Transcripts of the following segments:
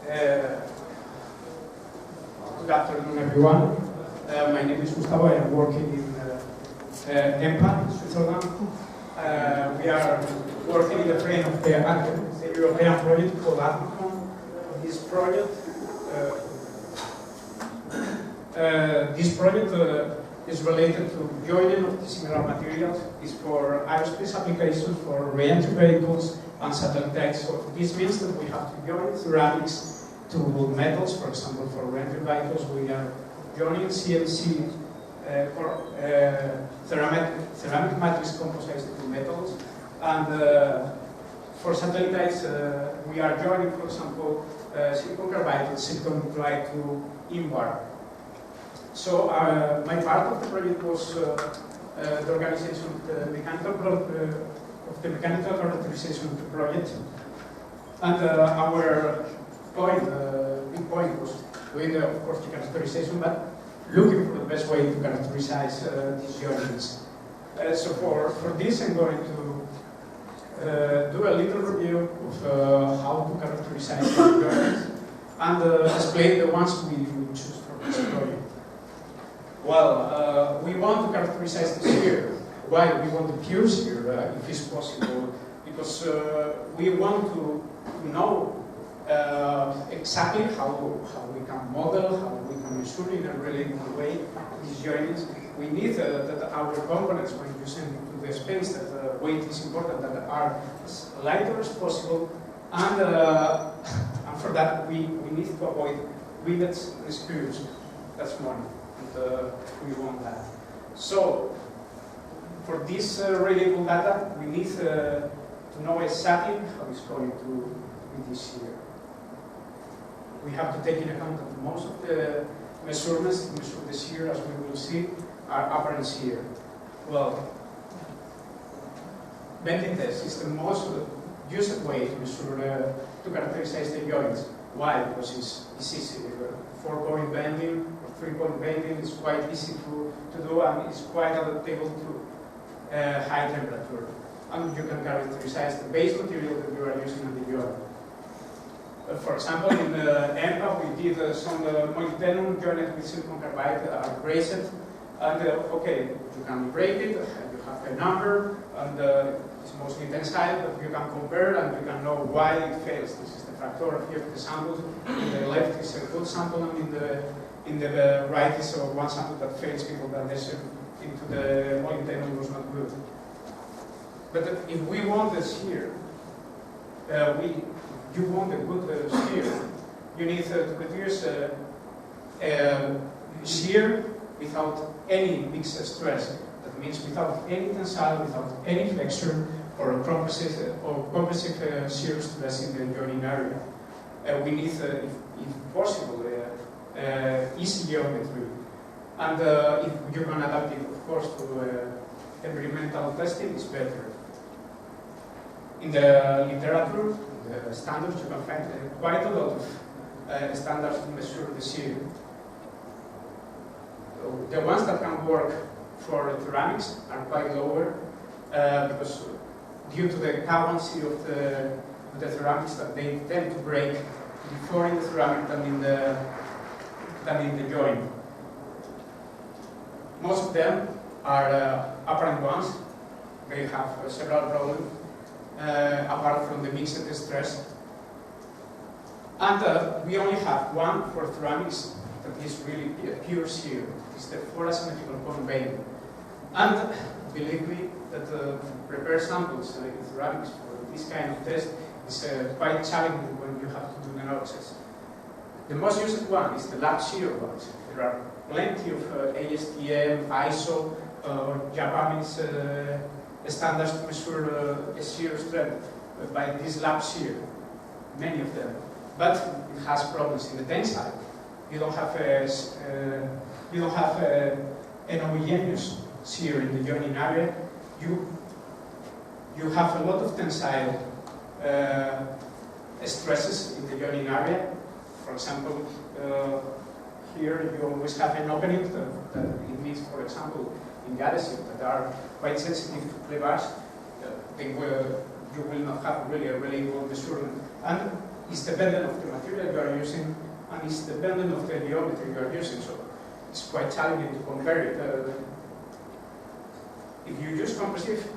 Good afternoon, everyone. My name is Gustavo. I am working in EMPA in Switzerland. We are working in the frame of the European project called ATMCOM. This project is related to joining of dissimilar materials. It's for aerospace applications, for re-entry vehicles and satellites. So this means that we have to join ceramics to metals. For example, for re-entry vehicles, we are joining CNC ceramic matrix composites to metals. And for satellites, we are joining, for example, silicon carbide and silicon nitride to INVAR. So my part of the project was the organization of the mechanical characterization of the project. And our big point was doing, of course, the characterization, but looking for the best way to characterize these joints. So for this, I'm going to do a little review of how to characterize the joints and explain the ones we choose for this project. Well, we want to characterize the shear. Why? We want the pure shear, if it's possible, because we want to know exactly how we can model, how we can measure in a reliable way these joints. We need that our components, when you send it to the space, that weight is important, that are as lighter as possible, and for that we need to avoid rivets and screws. That's one. We want that. So, for this reliable data, we need to know exactly how it's going to be this year. We have to take into account that most of the measurements to measure the shear, as we will see, are apparent shear. Well, bending test is the most used way to measure, to characterize the joints. Why? Because it's easy. 4-point bending, 3-point bending is quite easy to do, and it's quite adaptable to high temperature. And you can characterize the base material that you are using in the joint. For example, in EMPA, we did some molybdenum joined with silicon carbide braced. And okay, you can break it, you have a number, and it's mostly tensile, but you can compare and you can know why it fails. This is the factor here of the samples. In the left is a good sample, and in the right is one sample that fails because the adhesion into the molybdenum was not good. But if we want the shear, you want a good shear, you need to produce shear without any mixed stress. That means without any tensile, without any flexure, or compressive shear stress in the joining area. We need, if possible, easy geometry. And if you can adapt it, of course, to experimental testing, it's better. In the literature, the standards, you can find quite a lot of standards to measure the shear. The ones that can work for ceramics are quite lower because due to the currency of the ceramics, that they tend to break before in the ceramic than in the joint. Most of them are apparent ones. They have several problems apart from the mixed stress. And we only have one for ceramics that is really pure shear. It's the 4 asymmetrical cone bending. And believe me that prepare samples in ceramics for this kind of test is quite challenging when you have to do the analysis. The most used one is the lab shear ones. There are plenty of ASTM, ISO, Japanese standards to measure a shear strength by this lab shear, many of them. But it has problems in the tensile. You don't have an homogeneous shear in the joining area. You have a lot of tensile stresses in the joining area. For example, here you always have an opening that it means, for example, in the adhesive that are quite sensitive to cleavage. You will not have really a reliable measurement. And is dependent of the material you are using and is dependent of the geometry you are using. So it's quite challenging to compare it. If you use compressive,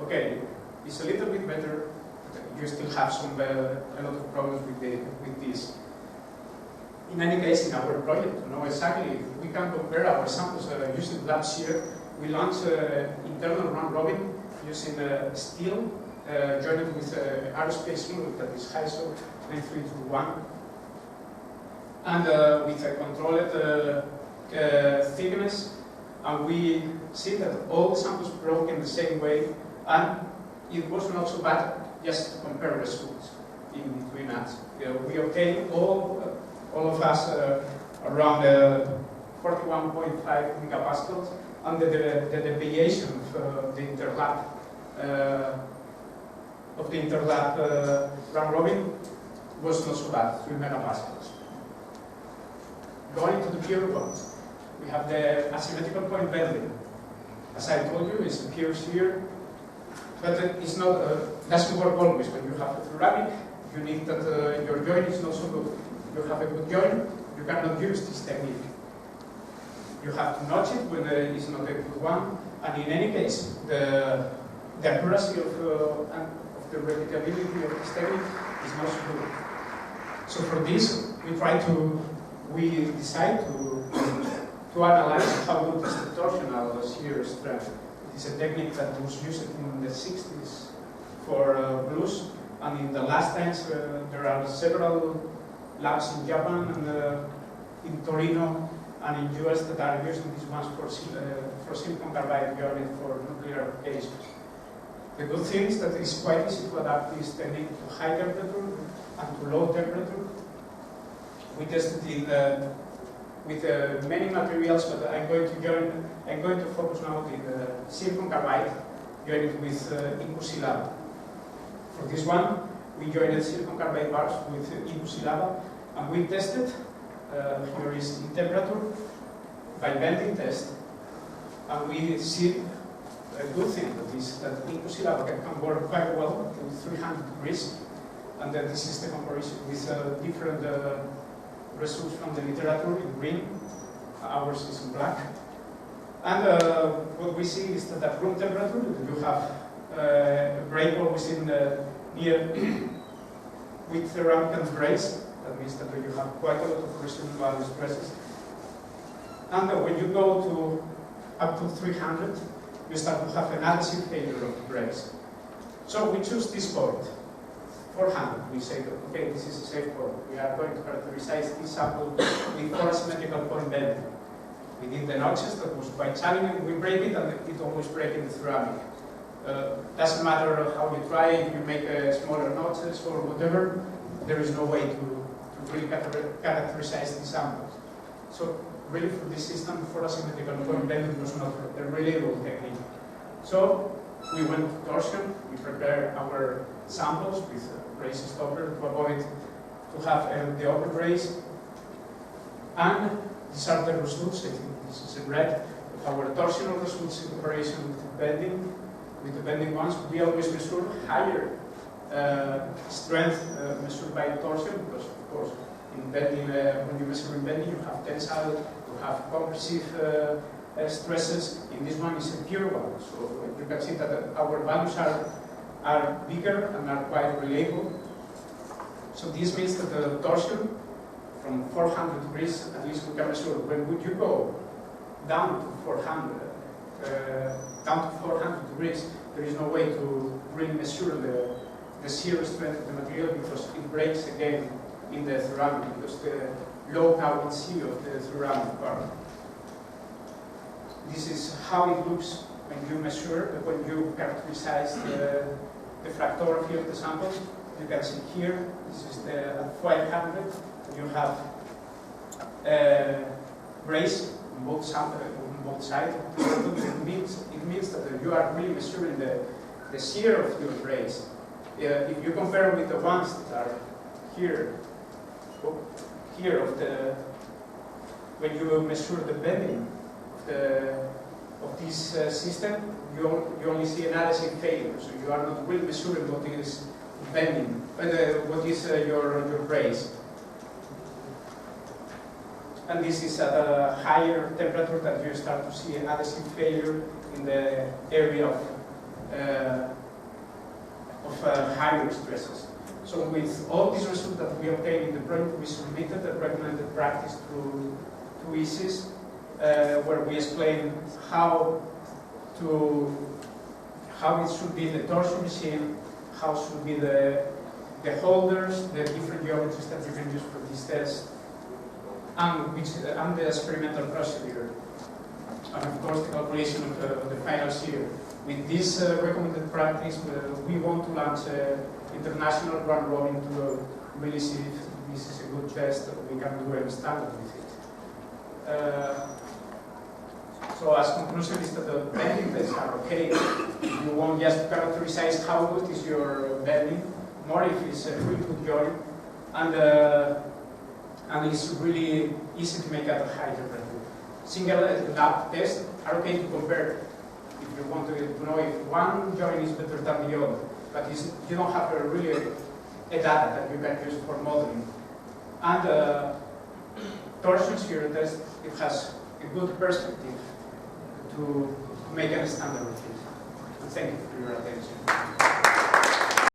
okay, it's a little bit better. You still have a lot of problems with this. In any case, in our project, to know exactly if we can compare our samples using lab shear, we launch internal round robin using steel joined with aerospace glue that is ISO 9321, and with a controlled thickness, and we see that all the samples broke in the same way, and it was not so bad just to compare results in between us. We obtained all of us around 41.5 megapascals, and the deviation of the interlap round robin was not so bad, 3 megapascals. Going to the pure ones, we have the asymmetrical point bending. As I told you, it's a pure shear, but it's not doesn't work always. When you have a ceramic, you need that your joint is not so good. You have a good joint, you cannot use this technique. You have to notch it when it's not a good one, and in any case, the accuracy of the repeatability of this technique is not so good. So for this, we decide to analyze how good is the torsional shear strength. It is a technique that was used in the 60s for blues, and in the last times there are several labs in Japan and in Torino and in US that are using these ones for silicon carbide joining for nuclear applications. The good thing is that it's quite easy to adapt this technique to high temperature and to low temperature. We tested it with many materials, but I'm going to focus now on the silicon carbide joined with Lab. For this one, we joined silicon carbide bars with Lab, and we tested. Here is in temperature by bending test, and we see a good thing that is that Lab can work quite well to 300 degrees, and then this is the comparison with different results from the literature in green. Ours is in black. And what we see is that at room temperature, you have a break always in near with ceramic and brace. That means that you have quite a lot of residual stresses. And when you go to up to 300, you start to have an adhesive failure of the brace. So we choose this point. 400, we say that, okay, this is a safe point. We are going to characterize this sample with 4 asymmetrical point bending. We did the notches, that was quite challenging. We break it, and it always breaks in the ceramic. Doesn't matter how you try, if you make smaller notches or whatever, there is no way to really characterize these samples. So really for this system, 4 asymmetrical point bending was not a reliable technique. So we went to torsion, we prepared our samples with brace stopper to avoid to have the upper brace, and these are the results. I think this is in red of our torsional results in comparison with the bending ones. We always measure higher strength measured by torsion, because of course in bending, when you measure in bending, you have tensile, you have compressive stresses. In this one is a pure one, so you can see that our values are bigger and are quite reliable. So this means that the torsion from 400 degrees, at least we can measure. When would you go down to 400 degrees? There is no way to really measure the shear strength of the material, because it breaks again in the ceramic, because the low buoyancy of the ceramic part. This is how it looks when you measure, when you characterize the fractography of the samples. You can see here, this is the 500, you have brace on both sides. It means that you are really measuring the shear of your brace. If you compare with the ones that are here when you measure the bending of this system, you only see an adhesive failure, so you are not really measuring what is bending what is your brace. And this is at a higher temperature that you start to see adhesive failure in the area of higher stresses. So with all these results that we obtained in the project, we submitted a recommended practice to ISIS, where we explain how it should be the torsion machine, how should be the holders, the different geometries that you can use for this test, and the experimental procedure, and of course the calculation of the final shear. With this recommended practice, we want to launch an international run robin to really see if this is a good test that we can do a standard with it. So as conclusion is that the bending tests are okay. You want just to characterize how good is your bending, more if it's a really good joint, and it's really easy to make at a high temperature. Single lab tests are okay to compare if you want to know if one joint is better than the other, but you don't have really a data that you can use for modeling. And torsion shear test, it has a good perspective to make a standard of it. Thank you for your attention.